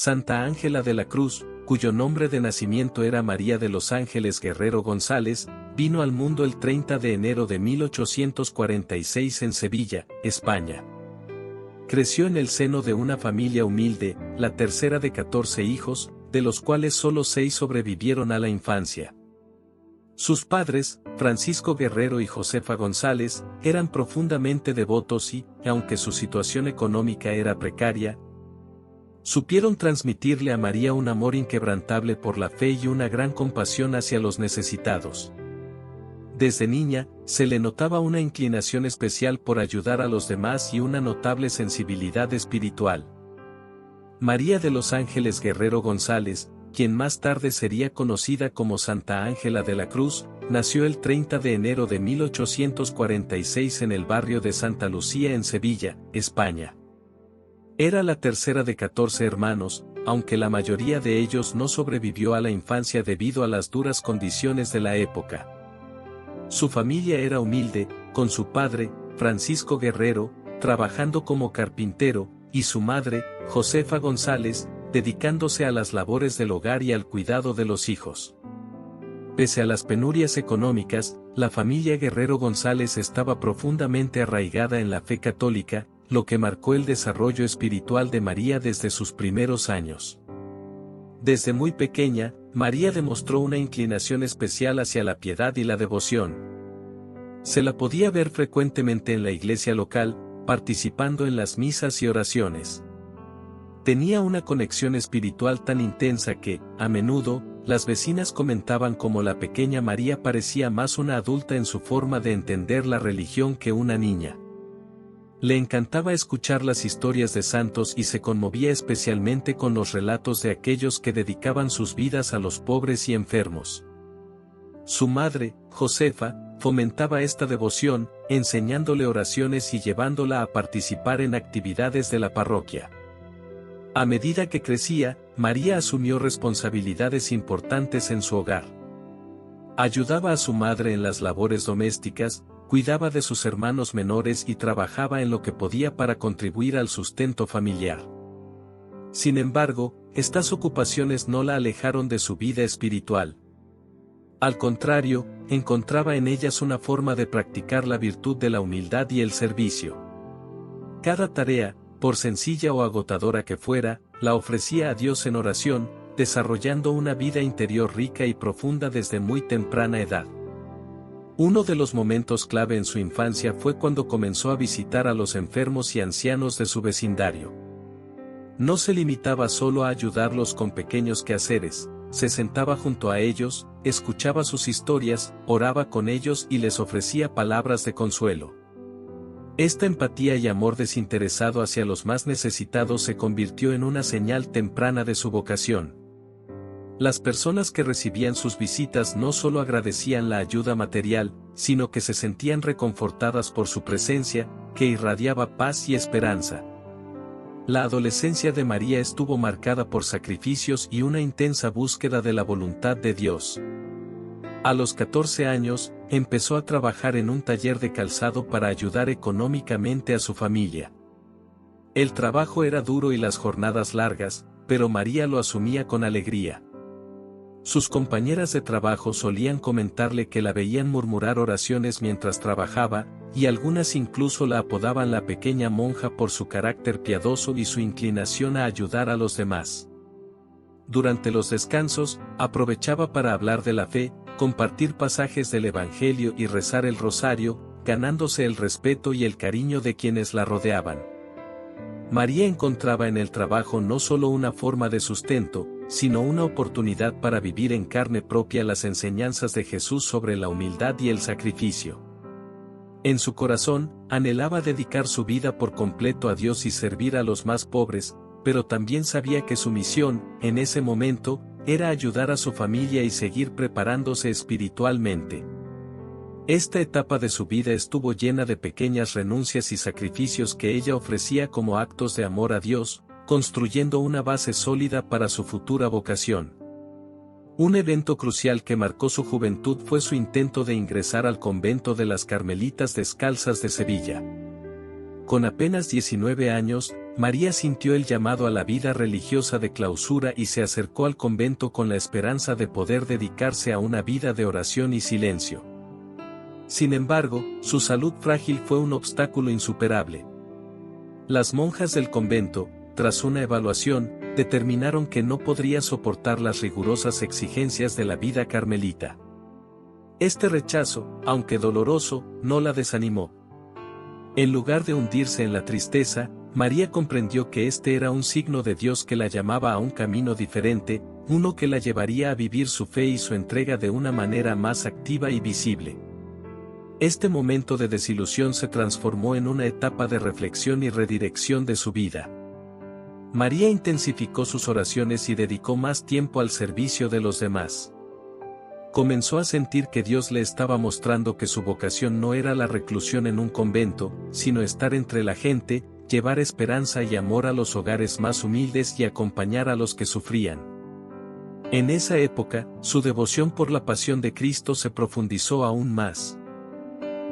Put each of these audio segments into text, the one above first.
Santa Ángela de la Cruz, cuyo nombre de nacimiento era María de los Ángeles Guerrero González, vino al mundo el 30 de enero de 1846 en Sevilla, España. Creció en el seno de una familia humilde, la tercera de 14 hijos, de los cuales solo 6 sobrevivieron a la infancia. Sus padres, Francisco Guerrero y Josefa González, eran profundamente devotos y, aunque su situación económica era precaria, supieron transmitirle a María un amor inquebrantable por la fe y una gran compasión hacia los necesitados. Desde niña, se le notaba una inclinación especial por ayudar a los demás y una notable sensibilidad espiritual. María de los Ángeles Guerrero González, quien más tarde sería conocida como Santa Ángela de la Cruz, nació el 30 de enero de 1846 en el barrio de Santa Lucía en Sevilla, España. Era la tercera de 14 hermanos, aunque la mayoría de ellos no sobrevivió a la infancia debido a las duras condiciones de la época. Su familia era humilde, con su padre, Francisco Guerrero, trabajando como carpintero, y su madre, Josefa González, dedicándose a las labores del hogar y al cuidado de los hijos. Pese a las penurias económicas, la familia Guerrero González estaba profundamente arraigada en la fe católica, lo que marcó el desarrollo espiritual de María desde sus primeros años. Desde muy pequeña, María demostró una inclinación especial hacia la piedad y la devoción. Se la podía ver frecuentemente en la iglesia local, participando en las misas y oraciones. Tenía una conexión espiritual tan intensa que, a menudo, las vecinas comentaban cómo la pequeña María parecía más una adulta en su forma de entender la religión que una niña. Le encantaba escuchar las historias de santos y se conmovía especialmente con los relatos de aquellos que dedicaban sus vidas a los pobres y enfermos. Su madre, Josefa, fomentaba esta devoción, enseñándole oraciones y llevándola a participar en actividades de la parroquia. A medida que crecía, María asumió responsabilidades importantes en su hogar. Ayudaba a su madre en las labores domésticas, cuidaba de sus hermanos menores y trabajaba en lo que podía para contribuir al sustento familiar. Sin embargo, estas ocupaciones no la alejaron de su vida espiritual. Al contrario, encontraba en ellas una forma de practicar la virtud de la humildad y el servicio. Cada tarea, por sencilla o agotadora que fuera, la ofrecía a Dios en oración, desarrollando una vida interior rica y profunda desde muy temprana edad. Uno de los momentos clave en su infancia fue cuando comenzó a visitar a los enfermos y ancianos de su vecindario. No se limitaba solo a ayudarlos con pequeños quehaceres, se sentaba junto a ellos, escuchaba sus historias, oraba con ellos y les ofrecía palabras de consuelo. Esta empatía y amor desinteresado hacia los más necesitados se convirtió en una señal temprana de su vocación. Las personas que recibían sus visitas no solo agradecían la ayuda material, sino que se sentían reconfortadas por su presencia, que irradiaba paz y esperanza. La adolescencia de María estuvo marcada por sacrificios y una intensa búsqueda de la voluntad de Dios. A los 14 años, empezó a trabajar en un taller de calzado para ayudar económicamente a su familia. El trabajo era duro y las jornadas largas, pero María lo asumía con alegría. Sus compañeras de trabajo solían comentarle que la veían murmurar oraciones mientras trabajaba, y algunas incluso la apodaban la pequeña monja por su carácter piadoso y su inclinación a ayudar a los demás. Durante los descansos, aprovechaba para hablar de la fe, compartir pasajes del Evangelio y rezar el rosario, ganándose el respeto y el cariño de quienes la rodeaban. María encontraba en el trabajo no solo una forma de sustento, sino una oportunidad para vivir en carne propia las enseñanzas de Jesús sobre la humildad y el sacrificio. En su corazón, anhelaba dedicar su vida por completo a Dios y servir a los más pobres, pero también sabía que su misión, en ese momento, era ayudar a su familia y seguir preparándose espiritualmente. Esta etapa de su vida estuvo llena de pequeñas renuncias y sacrificios que ella ofrecía como actos de amor a Dios, construyendo una base sólida para su futura vocación. Un evento crucial que marcó su juventud fue su intento de ingresar al convento de las Carmelitas Descalzas de Sevilla. Con apenas 19 años, María sintió el llamado a la vida religiosa de clausura y se acercó al convento con la esperanza de poder dedicarse a una vida de oración y silencio. Sin embargo, su salud frágil fue un obstáculo insuperable. Las monjas del convento, tras una evaluación, determinaron que no podría soportar las rigurosas exigencias de la vida carmelita. Este rechazo, aunque doloroso, no la desanimó. En lugar de hundirse en la tristeza, María comprendió que este era un signo de Dios que la llamaba a un camino diferente, uno que la llevaría a vivir su fe y su entrega de una manera más activa y visible. Este momento de desilusión se transformó en una etapa de reflexión y redirección de su vida. María intensificó sus oraciones y dedicó más tiempo al servicio de los demás. Comenzó a sentir que Dios le estaba mostrando que su vocación no era la reclusión en un convento, sino estar entre la gente, llevar esperanza y amor a los hogares más humildes y acompañar a los que sufrían. En esa época, su devoción por la pasión de Cristo se profundizó aún más.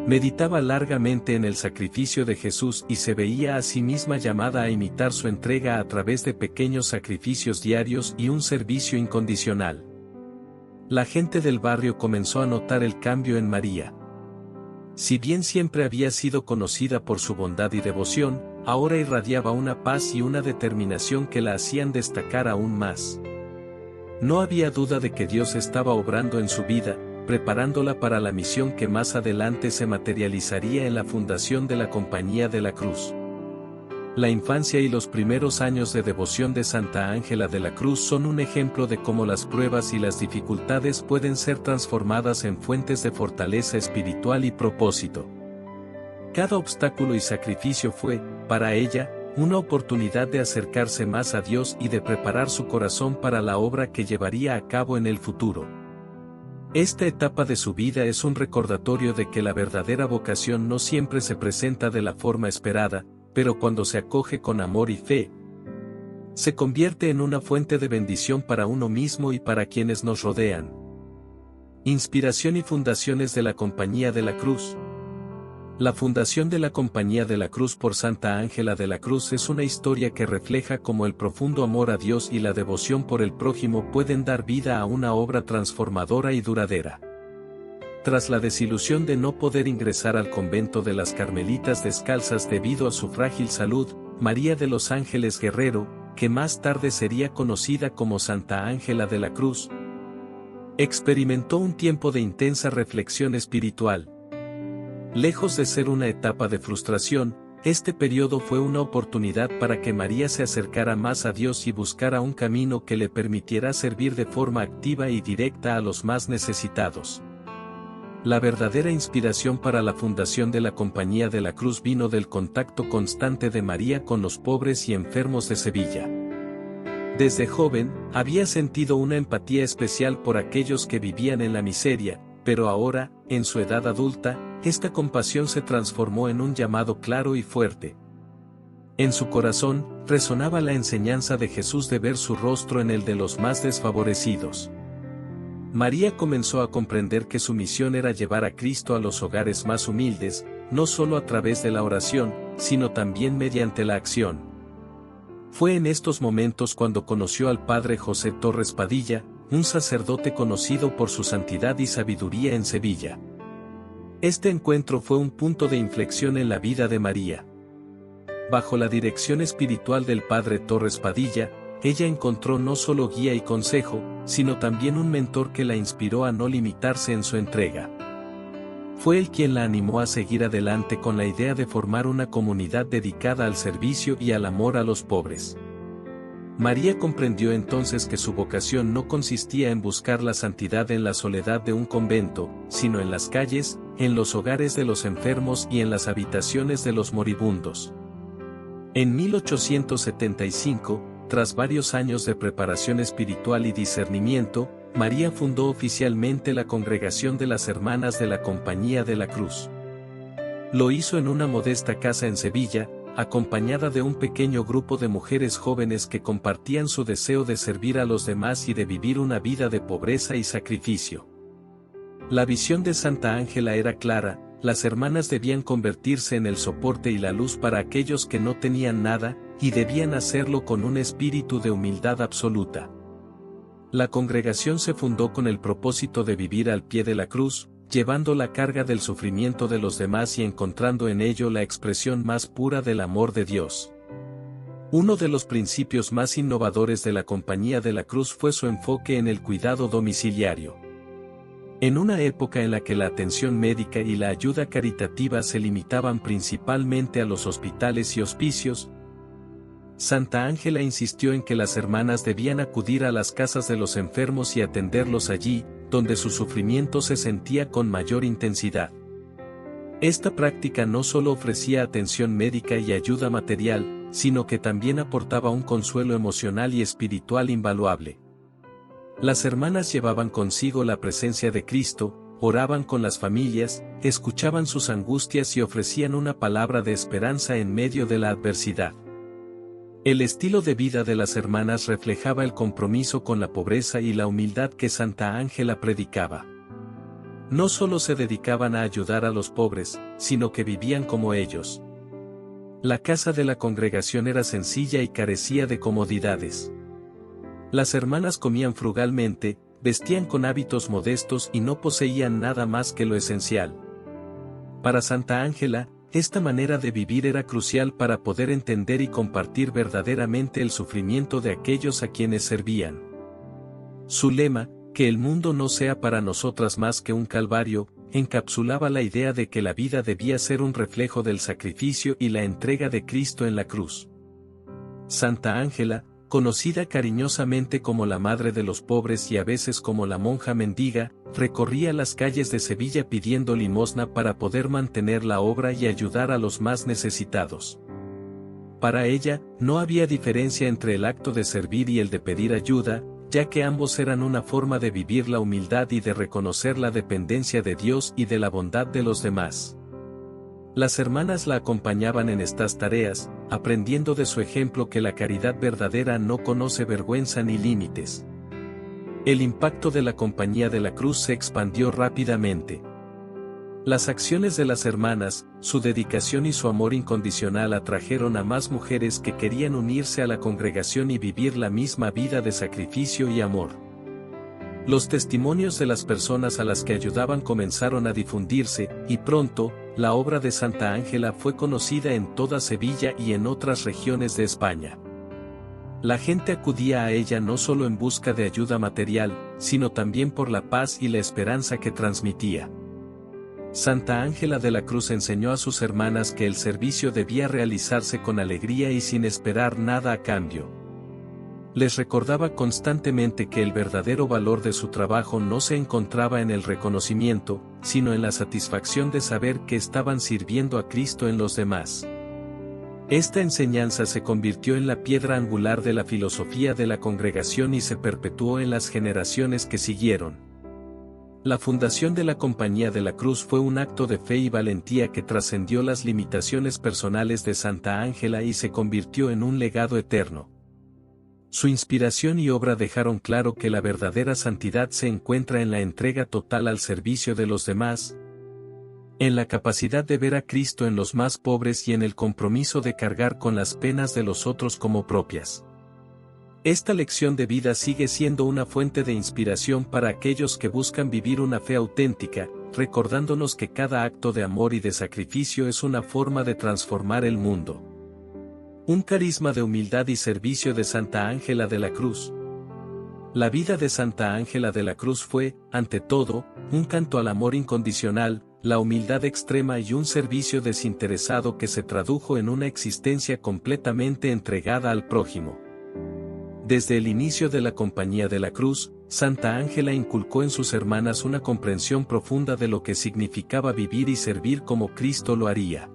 Meditaba largamente en el sacrificio de Jesús y se veía a sí misma llamada a imitar su entrega a través de pequeños sacrificios diarios y un servicio incondicional. La gente del barrio comenzó a notar el cambio en María. Si bien siempre había sido conocida por su bondad y devoción, ahora irradiaba una paz y una determinación que la hacían destacar aún más. No había duda de que Dios estaba obrando en su vida, preparándola para la misión que más adelante se materializaría en la fundación de la Compañía de la Cruz. La infancia y los primeros años de devoción de Santa Ángela de la Cruz son un ejemplo de cómo las pruebas y las dificultades pueden ser transformadas en fuentes de fortaleza espiritual y propósito. Cada obstáculo y sacrificio fue, para ella, una oportunidad de acercarse más a Dios y de preparar su corazón para la obra que llevaría a cabo en el futuro. Esta etapa de su vida es un recordatorio de que la verdadera vocación no siempre se presenta de la forma esperada, pero cuando se acoge con amor y fe, se convierte en una fuente de bendición para uno mismo y para quienes nos rodean. Inspiración y fundaciones de la Compañía de la Cruz. La fundación de la Compañía de la Cruz por Santa Ángela de la Cruz es una historia que refleja cómo el profundo amor a Dios y la devoción por el prójimo pueden dar vida a una obra transformadora y duradera. Tras la desilusión de no poder ingresar al convento de las Carmelitas Descalzas debido a su frágil salud, María de los Ángeles Guerrero, que más tarde sería conocida como Santa Ángela de la Cruz, experimentó un tiempo de intensa reflexión espiritual. Lejos de ser una etapa de frustración, este periodo fue una oportunidad para que María se acercara más a Dios y buscara un camino que le permitiera servir de forma activa y directa a los más necesitados. La verdadera inspiración para la fundación de la Compañía de la Cruz vino del contacto constante de María con los pobres y enfermos de Sevilla. Desde joven, había sentido una empatía especial por aquellos que vivían en la miseria, pero ahora, en su edad adulta, esta compasión se transformó en un llamado claro y fuerte. En su corazón, resonaba la enseñanza de Jesús de ver su rostro en el de los más desfavorecidos. María comenzó a comprender que su misión era llevar a Cristo a los hogares más humildes, no solo a través de la oración, sino también mediante la acción. Fue en estos momentos cuando conoció al padre José Torres Padilla, un sacerdote conocido por su santidad y sabiduría en Sevilla. Este encuentro fue un punto de inflexión en la vida de María. Bajo la dirección espiritual del padre Torres Padilla, ella encontró no solo guía y consejo, sino también un mentor que la inspiró a no limitarse en su entrega. Fue él quien la animó a seguir adelante con la idea de formar una comunidad dedicada al servicio y al amor a los pobres. María comprendió entonces que su vocación no consistía en buscar la santidad en la soledad de un convento, sino en las calles, en los hogares de los enfermos y en las habitaciones de los moribundos. En 1875, tras varios años de preparación espiritual y discernimiento, María fundó oficialmente la Congregación de las Hermanas de la Compañía de la Cruz. Lo hizo en una modesta casa en Sevilla, acompañada de un pequeño grupo de mujeres jóvenes que compartían su deseo de servir a los demás y de vivir una vida de pobreza y sacrificio. La visión de Santa Ángela era clara: las hermanas debían convertirse en el soporte y la luz para aquellos que no tenían nada, y debían hacerlo con un espíritu de humildad absoluta. La congregación se fundó con el propósito de vivir al pie de la cruz, llevando la carga del sufrimiento de los demás y encontrando en ello la expresión más pura del amor de Dios. Uno de los principios más innovadores de la Compañía de la Cruz fue su enfoque en el cuidado domiciliario. En una época en la que la atención médica y la ayuda caritativa se limitaban principalmente a los hospitales y hospicios, Santa Ángela insistió en que las hermanas debían acudir a las casas de los enfermos y atenderlos allí, donde su sufrimiento se sentía con mayor intensidad. Esta práctica no solo ofrecía atención médica y ayuda material, sino que también aportaba un consuelo emocional y espiritual invaluable. Las hermanas llevaban consigo la presencia de Cristo, oraban con las familias, escuchaban sus angustias y ofrecían una palabra de esperanza en medio de la adversidad. El estilo de vida de las hermanas reflejaba el compromiso con la pobreza y la humildad que Santa Ángela predicaba. No solo se dedicaban a ayudar a los pobres, sino que vivían como ellos. La casa de la congregación era sencilla y carecía de comodidades. Las hermanas comían frugalmente, vestían con hábitos modestos y no poseían nada más que lo esencial. Para Santa Ángela, esta manera de vivir era crucial para poder entender y compartir verdaderamente el sufrimiento de aquellos a quienes servían. Su lema, que el mundo no sea para nosotras más que un calvario, encapsulaba la idea de que la vida debía ser un reflejo del sacrificio y la entrega de Cristo en la cruz. Santa Ángela, conocida cariñosamente como la Madre de los Pobres y a veces como la monja mendiga, recorría las calles de Sevilla pidiendo limosna para poder mantener la obra y ayudar a los más necesitados. Para ella, no había diferencia entre el acto de servir y el de pedir ayuda, ya que ambos eran una forma de vivir la humildad y de reconocer la dependencia de Dios y de la bondad de los demás. Las hermanas la acompañaban en estas tareas, aprendiendo de su ejemplo que la caridad verdadera no conoce vergüenza ni límites. El impacto de la Compañía de la Cruz se expandió rápidamente. Las acciones de las hermanas, su dedicación y su amor incondicional atrajeron a más mujeres que querían unirse a la congregación y vivir la misma vida de sacrificio y amor. Los testimonios de las personas a las que ayudaban comenzaron a difundirse, y pronto, la obra de Santa Ángela fue conocida en toda Sevilla y en otras regiones de España. La gente acudía a ella no solo en busca de ayuda material, sino también por la paz y la esperanza que transmitía. Santa Ángela de la Cruz enseñó a sus hermanas que el servicio debía realizarse con alegría y sin esperar nada a cambio. Les recordaba constantemente que el verdadero valor de su trabajo no se encontraba en el reconocimiento, sino en la satisfacción de saber que estaban sirviendo a Cristo en los demás. Esta enseñanza se convirtió en la piedra angular de la filosofía de la congregación y se perpetuó en las generaciones que siguieron. La fundación de la Compañía de la Cruz fue un acto de fe y valentía que trascendió las limitaciones personales de Santa Ángela y se convirtió en un legado eterno. Su inspiración y obra dejaron claro que la verdadera santidad se encuentra en la entrega total al servicio de los demás, en la capacidad de ver a Cristo en los más pobres y en el compromiso de cargar con las penas de los otros como propias. Esta lección de vida sigue siendo una fuente de inspiración para aquellos que buscan vivir una fe auténtica, recordándonos que cada acto de amor y de sacrificio es una forma de transformar el mundo. Un carisma de humildad y servicio de Santa Ángela de la Cruz. La vida de Santa Ángela de la Cruz fue, ante todo, un canto al amor incondicional, la humildad extrema y un servicio desinteresado que se tradujo en una existencia completamente entregada al prójimo. Desde el inicio de la Compañía de la Cruz, Santa Ángela inculcó en sus hermanas una comprensión profunda de lo que significaba vivir y servir como Cristo lo haría.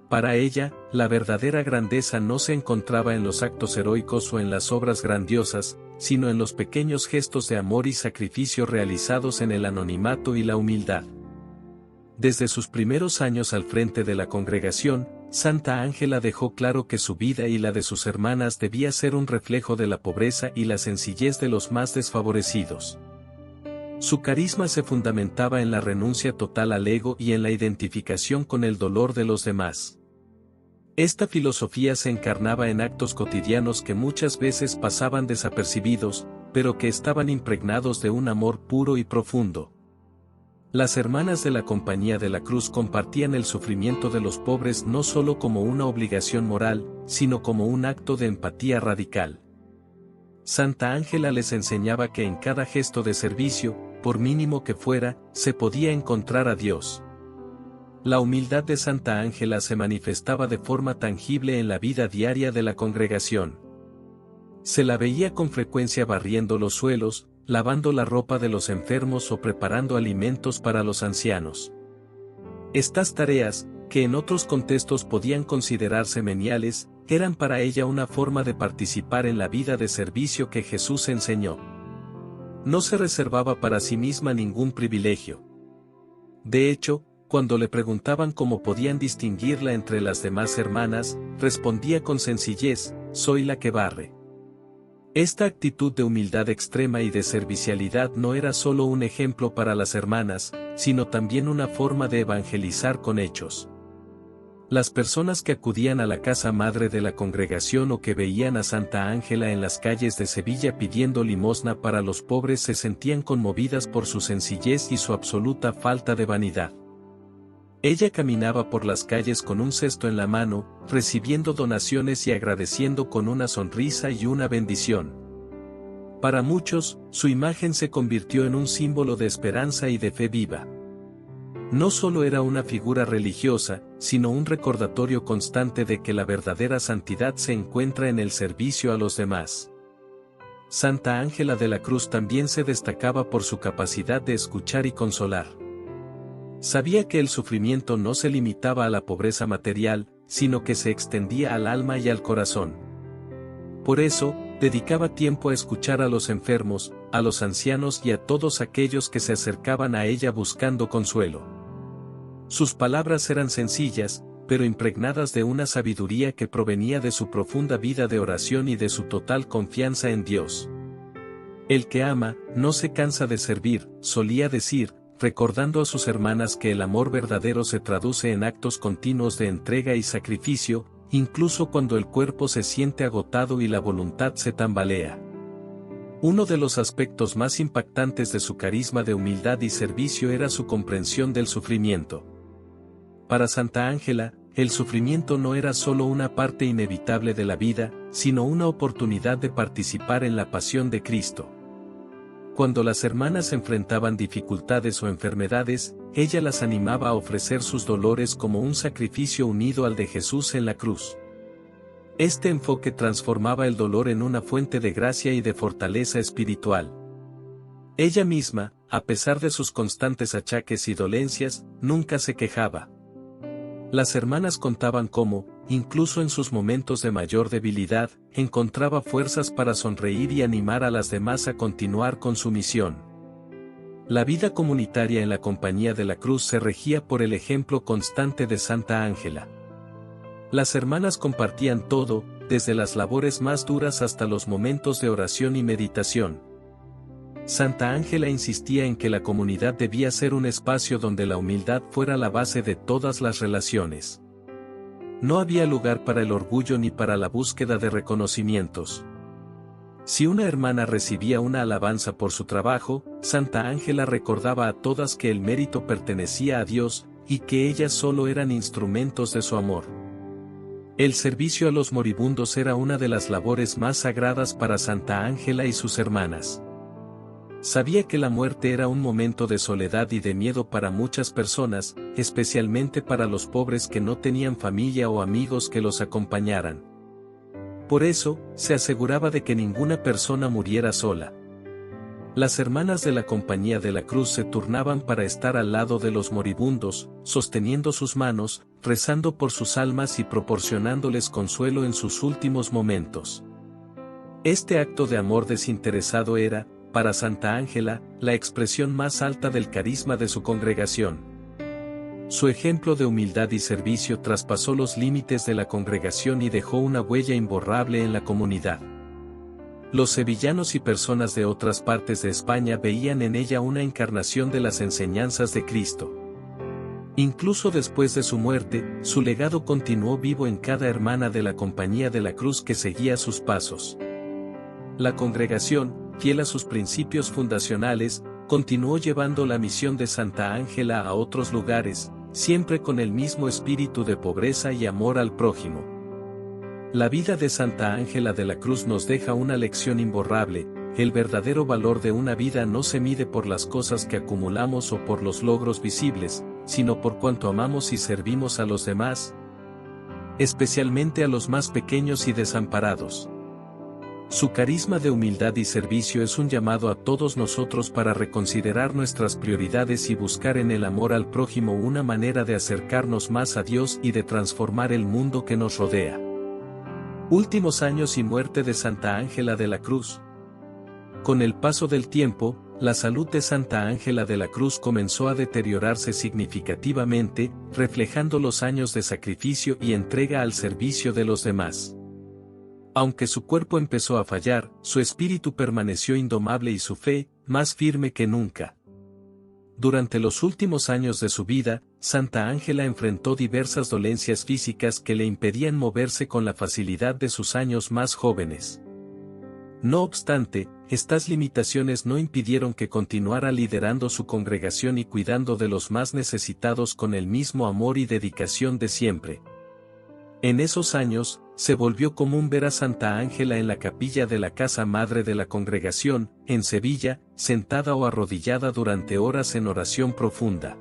Para ella, la verdadera grandeza no se encontraba en los actos heroicos o en las obras grandiosas, sino en los pequeños gestos de amor y sacrificio realizados en el anonimato y la humildad. Desde sus primeros años al frente de la congregación, Santa Ángela dejó claro que su vida y la de sus hermanas debía ser un reflejo de la pobreza y la sencillez de los más desfavorecidos. Su carisma se fundamentaba en la renuncia total al ego y en la identificación con el dolor de los demás. Esta filosofía se encarnaba en actos cotidianos que muchas veces pasaban desapercibidos, pero que estaban impregnados de un amor puro y profundo. Las hermanas de la Compañía de la Cruz compartían el sufrimiento de los pobres no solo como una obligación moral, sino como un acto de empatía radical. Santa Ángela les enseñaba que en cada gesto de servicio, por mínimo que fuera, se podía encontrar a Dios. La humildad de Santa Ángela se manifestaba de forma tangible en la vida diaria de la congregación. Se la veía con frecuencia barriendo los suelos, lavando la ropa de los enfermos o preparando alimentos para los ancianos. Estas tareas, que en otros contextos podían considerarse meniales, eran para ella una forma de participar en la vida de servicio que Jesús enseñó. No se reservaba para sí misma ningún privilegio. De hecho, cuando le preguntaban cómo podían distinguirla entre las demás hermanas, respondía con sencillez: soy la que barre. Esta actitud de humildad extrema y de servicialidad no era solo un ejemplo para las hermanas, sino también una forma de evangelizar con hechos. Las personas que acudían a la casa madre de la congregación o que veían a Santa Ángela en las calles de Sevilla pidiendo limosna para los pobres se sentían conmovidas por su sencillez y su absoluta falta de vanidad. Ella caminaba por las calles con un cesto en la mano, recibiendo donaciones y agradeciendo con una sonrisa y una bendición. Para muchos, su imagen se convirtió en un símbolo de esperanza y de fe viva. No solo era una figura religiosa, sino un recordatorio constante de que la verdadera santidad se encuentra en el servicio a los demás. Santa Ángela de la Cruz también se destacaba por su capacidad de escuchar y consolar. Sabía que el sufrimiento no se limitaba a la pobreza material, sino que se extendía al alma y al corazón. Por eso, dedicaba tiempo a escuchar a los enfermos, a los ancianos y a todos aquellos que se acercaban a ella buscando consuelo. Sus palabras eran sencillas, pero impregnadas de una sabiduría que provenía de su profunda vida de oración y de su total confianza en Dios. El que ama, no se cansa de servir, solía decir, recordando a sus hermanas que el amor verdadero se traduce en actos continuos de entrega y sacrificio, incluso cuando el cuerpo se siente agotado y la voluntad se tambalea. Uno de los aspectos más impactantes de su carisma de humildad y servicio era su comprensión del sufrimiento. Para Santa Ángela, el sufrimiento no era solo una parte inevitable de la vida, sino una oportunidad de participar en la pasión de Cristo. Cuando las hermanas enfrentaban dificultades o enfermedades, ella las animaba a ofrecer sus dolores como un sacrificio unido al de Jesús en la cruz. Este enfoque transformaba el dolor en una fuente de gracia y de fortaleza espiritual. Ella misma, a pesar de sus constantes achaques y dolencias, nunca se quejaba. Las hermanas contaban cómo, incluso en sus momentos de mayor debilidad, encontraba fuerzas para sonreír y animar a las demás a continuar con su misión. La vida comunitaria en la Compañía de la Cruz se regía por el ejemplo constante de Santa Ángela. Las hermanas compartían todo, desde las labores más duras hasta los momentos de oración y meditación. Santa Ángela insistía en que la comunidad debía ser un espacio donde la humildad fuera la base de todas las relaciones. No había lugar para el orgullo ni para la búsqueda de reconocimientos. Si una hermana recibía una alabanza por su trabajo, Santa Ángela recordaba a todas que el mérito pertenecía a Dios, y que ellas solo eran instrumentos de su amor. El servicio a los moribundos era una de las labores más sagradas para Santa Ángela y sus hermanas. Sabía que la muerte era un momento de soledad y de miedo para muchas personas, especialmente para los pobres que no tenían familia o amigos que los acompañaran. Por eso, se aseguraba de que ninguna persona muriera sola. Las hermanas de la Compañía de la Cruz se turnaban para estar al lado de los moribundos, sosteniendo sus manos, rezando por sus almas y proporcionándoles consuelo en sus últimos momentos. Este acto de amor desinteresado era, para Santa Ángela, la expresión más alta del carisma de su congregación. Su ejemplo de humildad y servicio traspasó los límites de la congregación y dejó una huella imborrable en la comunidad. Los sevillanos y personas de otras partes de España veían en ella una encarnación de las enseñanzas de Cristo. Incluso después de su muerte, su legado continuó vivo en cada hermana de la Compañía de la Cruz que seguía sus pasos. La congregación, fiel a sus principios fundacionales, continuó llevando la misión de Santa Ángela a otros lugares, siempre con el mismo espíritu de pobreza y amor al prójimo. La vida de Santa Ángela de la Cruz nos deja una lección imborrable: el verdadero valor de una vida no se mide por las cosas que acumulamos o por los logros visibles, sino por cuanto amamos y servimos a los demás, especialmente a los más pequeños y desamparados. Su carisma de humildad y servicio es un llamado a todos nosotros para reconsiderar nuestras prioridades y buscar en el amor al prójimo una manera de acercarnos más a Dios y de transformar el mundo que nos rodea. Últimos años y muerte de Santa Ángela de la Cruz. Con el paso del tiempo, la salud de Santa Ángela de la Cruz comenzó a deteriorarse significativamente, reflejando los años de sacrificio y entrega al servicio de los demás. Aunque su cuerpo empezó a fallar, su espíritu permaneció indomable y su fe, más firme que nunca. Durante los últimos años de su vida, Santa Ángela enfrentó diversas dolencias físicas que le impedían moverse con la facilidad de sus años más jóvenes. No obstante, estas limitaciones no impidieron que continuara liderando su congregación y cuidando de los más necesitados con el mismo amor y dedicación de siempre. En esos años, se volvió común ver a Santa Ángela en la capilla de la casa madre de la congregación, en Sevilla, sentada o arrodillada durante horas en oración profunda.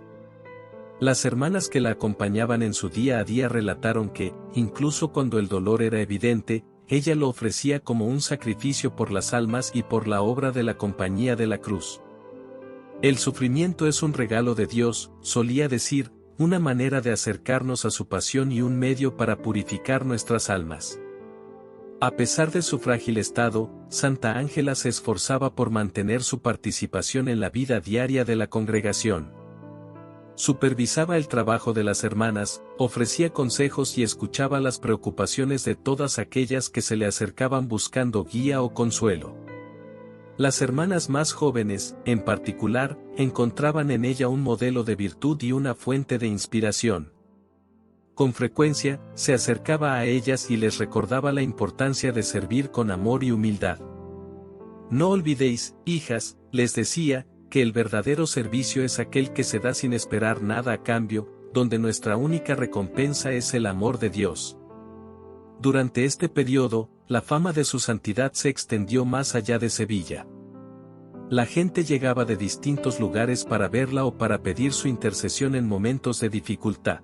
Las hermanas que la acompañaban en su día a día relataron que, incluso cuando el dolor era evidente, ella lo ofrecía como un sacrificio por las almas y por la obra de la Compañía de la Cruz. El sufrimiento es un regalo de Dios, solía decir, una manera de acercarnos a su pasión y un medio para purificar nuestras almas. A pesar de su frágil estado, Santa Ángela se esforzaba por mantener su participación en la vida diaria de la congregación. Supervisaba el trabajo de las hermanas, ofrecía consejos y escuchaba las preocupaciones de todas aquellas que se le acercaban buscando guía o consuelo. Las hermanas más jóvenes, en particular, encontraban en ella un modelo de virtud y una fuente de inspiración. Con frecuencia, se acercaba a ellas y les recordaba la importancia de servir con amor y humildad. No olvidéis, hijas, les decía, que el verdadero servicio es aquel que se da sin esperar nada a cambio, donde nuestra única recompensa es el amor de Dios. Durante este periodo, la fama de su santidad se extendió más allá de Sevilla. La gente llegaba de distintos lugares para verla o para pedir su intercesión en momentos de dificultad.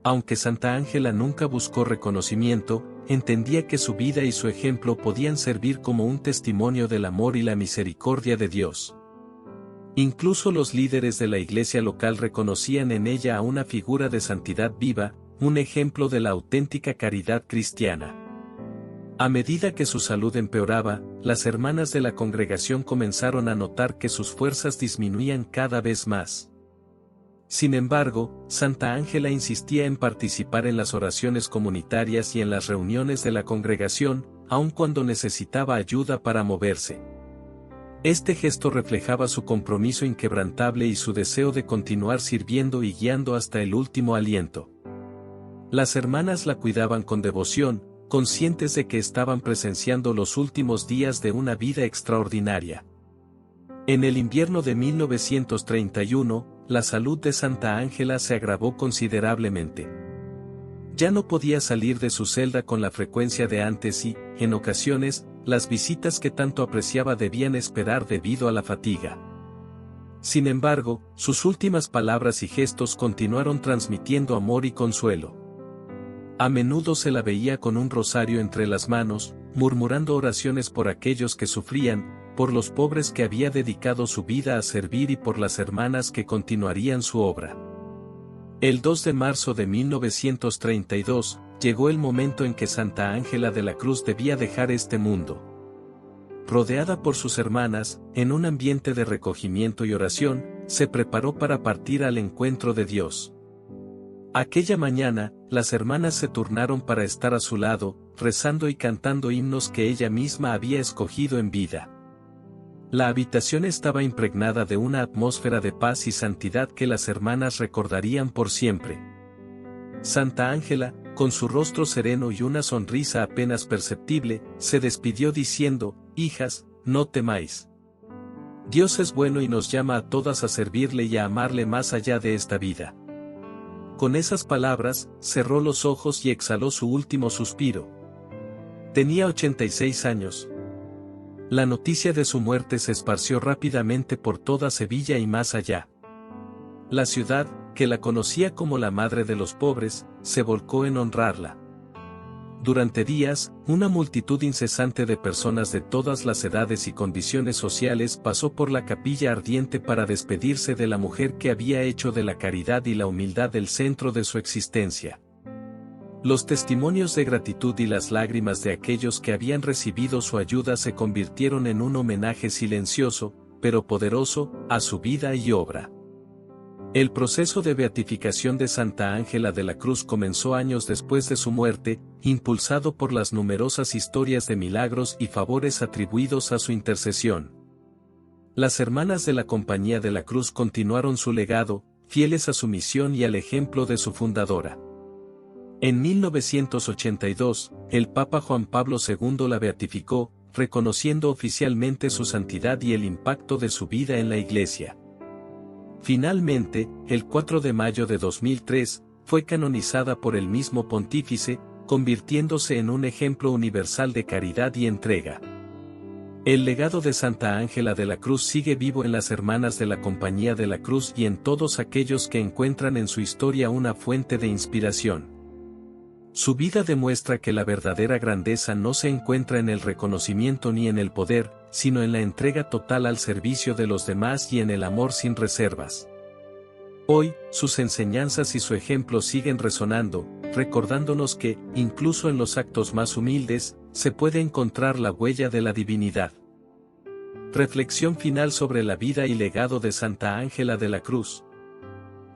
Aunque Santa Ángela nunca buscó reconocimiento, entendía que su vida y su ejemplo podían servir como un testimonio del amor y la misericordia de Dios. Incluso los líderes de la iglesia local reconocían en ella a una figura de santidad viva, un ejemplo de la auténtica caridad cristiana. A medida que su salud empeoraba, las hermanas de la congregación comenzaron a notar que sus fuerzas disminuían cada vez más. Sin embargo, Santa Ángela insistía en participar en las oraciones comunitarias y en las reuniones de la congregación, aun cuando necesitaba ayuda para moverse. Este gesto reflejaba su compromiso inquebrantable y su deseo de continuar sirviendo y guiando hasta el último aliento. Las hermanas la cuidaban con devoción, conscientes de que estaban presenciando los últimos días de una vida extraordinaria. En el invierno de 1931, la salud de Santa Ángela se agravó considerablemente. Ya no podía salir de su celda con la frecuencia de antes y, en ocasiones, las visitas que tanto apreciaba debían esperar debido a la fatiga. Sin embargo, sus últimas palabras y gestos continuaron transmitiendo amor y consuelo. A menudo se la veía con un rosario entre las manos, murmurando oraciones por aquellos que sufrían, por los pobres que había dedicado su vida a servir y por las hermanas que continuarían su obra. El 2 de marzo de 1932, llegó el momento en que Santa Ángela de la Cruz debía dejar este mundo. Rodeada por sus hermanas, en un ambiente de recogimiento y oración, se preparó para partir al encuentro de Dios. Aquella mañana, las hermanas se turnaron para estar a su lado, rezando y cantando himnos que ella misma había escogido en vida. La habitación estaba impregnada de una atmósfera de paz y santidad que las hermanas recordarían por siempre. Santa Ángela, con su rostro sereno y una sonrisa apenas perceptible, se despidió diciendo: «Hijas, no temáis. Dios es bueno y nos llama a todas a servirle y a amarle más allá de esta vida». Con esas palabras, cerró los ojos y exhaló su último suspiro. Tenía 86 años. La noticia de su muerte se esparció rápidamente por toda Sevilla y más allá. La ciudad, que la conocía como la madre de los pobres, se volcó en honrarla. Durante días, una multitud incesante de personas de todas las edades y condiciones sociales pasó por la capilla ardiente para despedirse de la mujer que había hecho de la caridad y la humildad el centro de su existencia. Los testimonios de gratitud y las lágrimas de aquellos que habían recibido su ayuda se convirtieron en un homenaje silencioso, pero poderoso, a su vida y obra. El proceso de beatificación de Santa Ángela de la Cruz comenzó años después de su muerte, impulsado por las numerosas historias de milagros y favores atribuidos a su intercesión. Las hermanas de la Compañía de la Cruz continuaron su legado, fieles a su misión y al ejemplo de su fundadora. En 1982, el Papa Juan Pablo II la beatificó, reconociendo oficialmente su santidad y el impacto de su vida en la Iglesia. Finalmente, el 4 de mayo de 2003, fue canonizada por el mismo pontífice, convirtiéndose en un ejemplo universal de caridad y entrega. El legado de Santa Ángela de la Cruz sigue vivo en las hermanas de la Compañía de la Cruz y en todos aquellos que encuentran en su historia una fuente de inspiración. Su vida demuestra que la verdadera grandeza no se encuentra en el reconocimiento ni en el poder, sino en la entrega total al servicio de los demás y en el amor sin reservas. Hoy, sus enseñanzas y su ejemplo siguen resonando, recordándonos que, incluso en los actos más humildes, se puede encontrar la huella de la divinidad. Reflexión final sobre la vida y legado de Santa Ángela de la Cruz.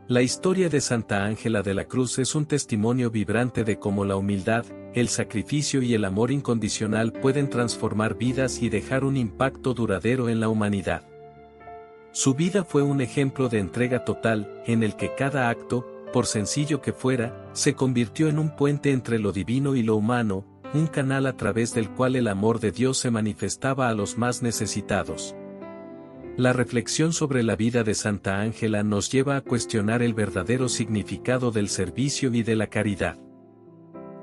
La historia de Santa Ángela de la Cruz es un testimonio vibrante de cómo la humildad, el sacrificio y el amor incondicional pueden transformar vidas y dejar un impacto duradero en la humanidad. Su vida fue un ejemplo de entrega total, en el que cada acto, por sencillo que fuera, se convirtió en un puente entre lo divino y lo humano, un canal a través del cual el amor de Dios se manifestaba a los más necesitados. La reflexión sobre la vida de Santa Ángela nos lleva a cuestionar el verdadero significado del servicio y de la caridad.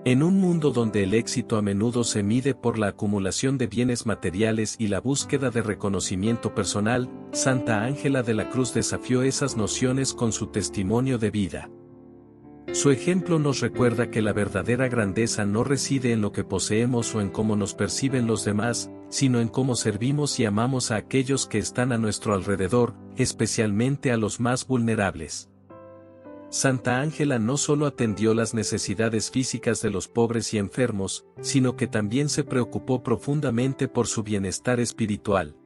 En un mundo donde el éxito a menudo se mide por la acumulación de bienes materiales y la búsqueda de reconocimiento personal, Santa Ángela de la Cruz desafió esas nociones con su testimonio de vida. Su ejemplo nos recuerda que la verdadera grandeza no reside en lo que poseemos o en cómo nos perciben los demás, sino en cómo servimos y amamos a aquellos que están a nuestro alrededor, especialmente a los más vulnerables. Santa Ángela no solo atendió las necesidades físicas de los pobres y enfermos, sino que también se preocupó profundamente por su bienestar espiritual.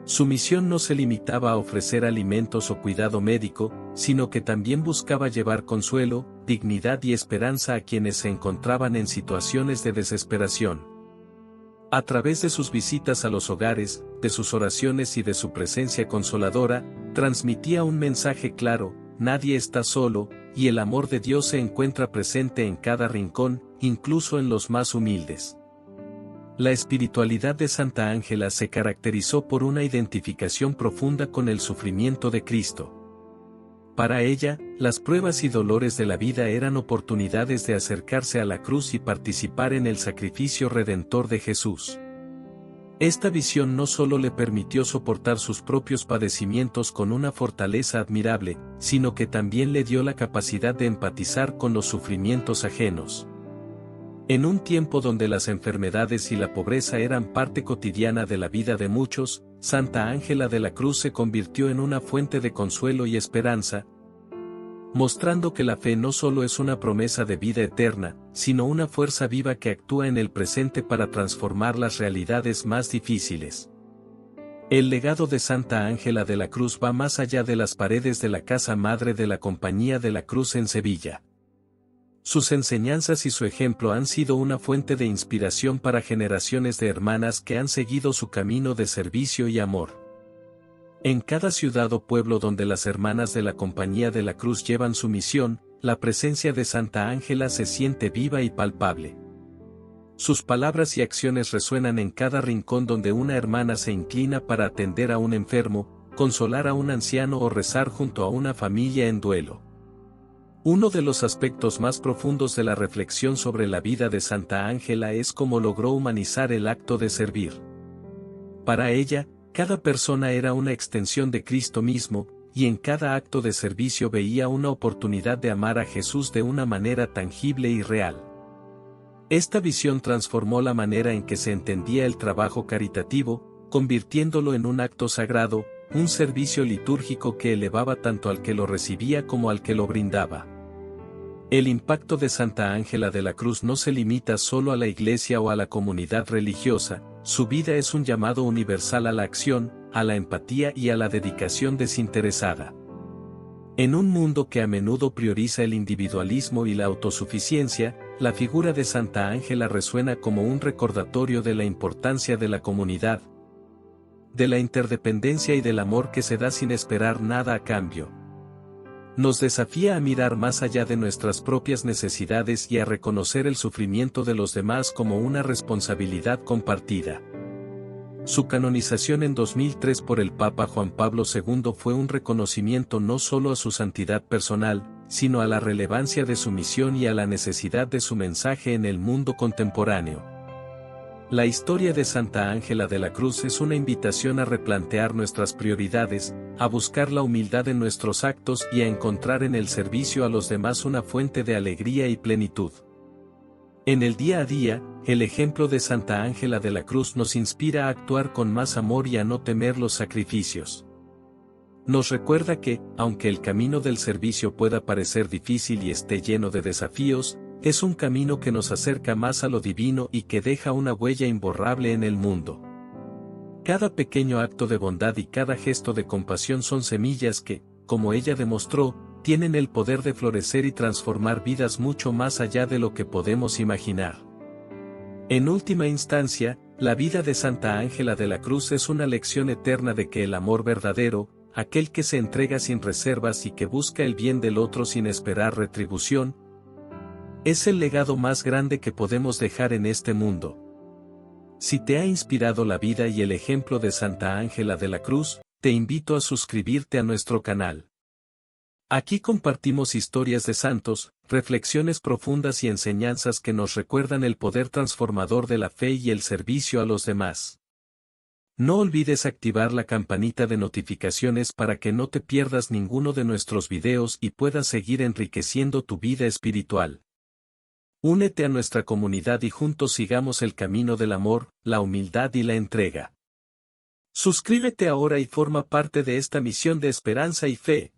Su misión no se limitaba a ofrecer alimentos o cuidado médico, sino que también buscaba llevar consuelo, dignidad y esperanza a quienes se encontraban en situaciones de desesperación. A través de sus visitas a los hogares, de sus oraciones y de su presencia consoladora, transmitía un mensaje claro: nadie está solo, y el amor de Dios se encuentra presente en cada rincón, incluso en los más humildes. La espiritualidad de Santa Ángela se caracterizó por una identificación profunda con el sufrimiento de Cristo. Para ella, las pruebas y dolores de la vida eran oportunidades de acercarse a la cruz y participar en el sacrificio redentor de Jesús. Esta visión no solo le permitió soportar sus propios padecimientos con una fortaleza admirable, sino que también le dio la capacidad de empatizar con los sufrimientos ajenos. En un tiempo donde las enfermedades y la pobreza eran parte cotidiana de la vida de muchos, Santa Ángela de la Cruz se convirtió en una fuente de consuelo y esperanza, mostrando que la fe no solo es una promesa de vida eterna, sino una fuerza viva que actúa en el presente para transformar las realidades más difíciles. El legado de Santa Ángela de la Cruz va más allá de las paredes de la casa madre de la Compañía de la Cruz en Sevilla. Sus enseñanzas y su ejemplo han sido una fuente de inspiración para generaciones de hermanas que han seguido su camino de servicio y amor. En cada ciudad o pueblo donde las hermanas de la Compañía de la Cruz llevan su misión, la presencia de Santa Ángela se siente viva y palpable. Sus palabras y acciones resuenan en cada rincón donde una hermana se inclina para atender a un enfermo, consolar a un anciano o rezar junto a una familia en duelo. Uno de los aspectos más profundos de la reflexión sobre la vida de Santa Ángela es cómo logró humanizar el acto de servir. Para ella, cada persona era una extensión de Cristo mismo, y en cada acto de servicio veía una oportunidad de amar a Jesús de una manera tangible y real. Esta visión transformó la manera en que se entendía el trabajo caritativo, convirtiéndolo en un acto sagrado, un servicio litúrgico que elevaba tanto al que lo recibía como al que lo brindaba. El impacto de Santa Ángela de la Cruz no se limita solo a la iglesia o a la comunidad religiosa, su vida es un llamado universal a la acción, a la empatía y a la dedicación desinteresada. En un mundo que a menudo prioriza el individualismo y la autosuficiencia, la figura de Santa Ángela resuena como un recordatorio de la importancia de la comunidad, de la interdependencia y del amor que se da sin esperar nada a cambio. Nos desafía a mirar más allá de nuestras propias necesidades y a reconocer el sufrimiento de los demás como una responsabilidad compartida. Su canonización en 2003 por el Papa Juan Pablo II fue un reconocimiento no solo a su santidad personal, sino a la relevancia de su misión y a la necesidad de su mensaje en el mundo contemporáneo. La historia de Santa Ángela de la Cruz es una invitación a replantear nuestras prioridades, a buscar la humildad en nuestros actos y a encontrar en el servicio a los demás una fuente de alegría y plenitud. En el día a día, el ejemplo de Santa Ángela de la Cruz nos inspira a actuar con más amor y a no temer los sacrificios. Nos recuerda que, aunque el camino del servicio pueda parecer difícil y esté lleno de desafíos, es un camino que nos acerca más a lo divino y que deja una huella imborrable en el mundo. Cada pequeño acto de bondad y cada gesto de compasión son semillas que, como ella demostró, tienen el poder de florecer y transformar vidas mucho más allá de lo que podemos imaginar. En última instancia, la vida de Santa Ángela de la Cruz es una lección eterna de que el amor verdadero, aquel que se entrega sin reservas y que busca el bien del otro sin esperar retribución, es el legado más grande que podemos dejar en este mundo. Si te ha inspirado la vida y el ejemplo de Santa Ángela de la Cruz, te invito a suscribirte a nuestro canal. Aquí compartimos historias de santos, reflexiones profundas y enseñanzas que nos recuerdan el poder transformador de la fe y el servicio a los demás. No olvides activar la campanita de notificaciones para que no te pierdas ninguno de nuestros videos y puedas seguir enriqueciendo tu vida espiritual. Únete a nuestra comunidad y juntos sigamos el camino del amor, la humildad y la entrega. Suscríbete ahora y forma parte de esta misión de esperanza y fe.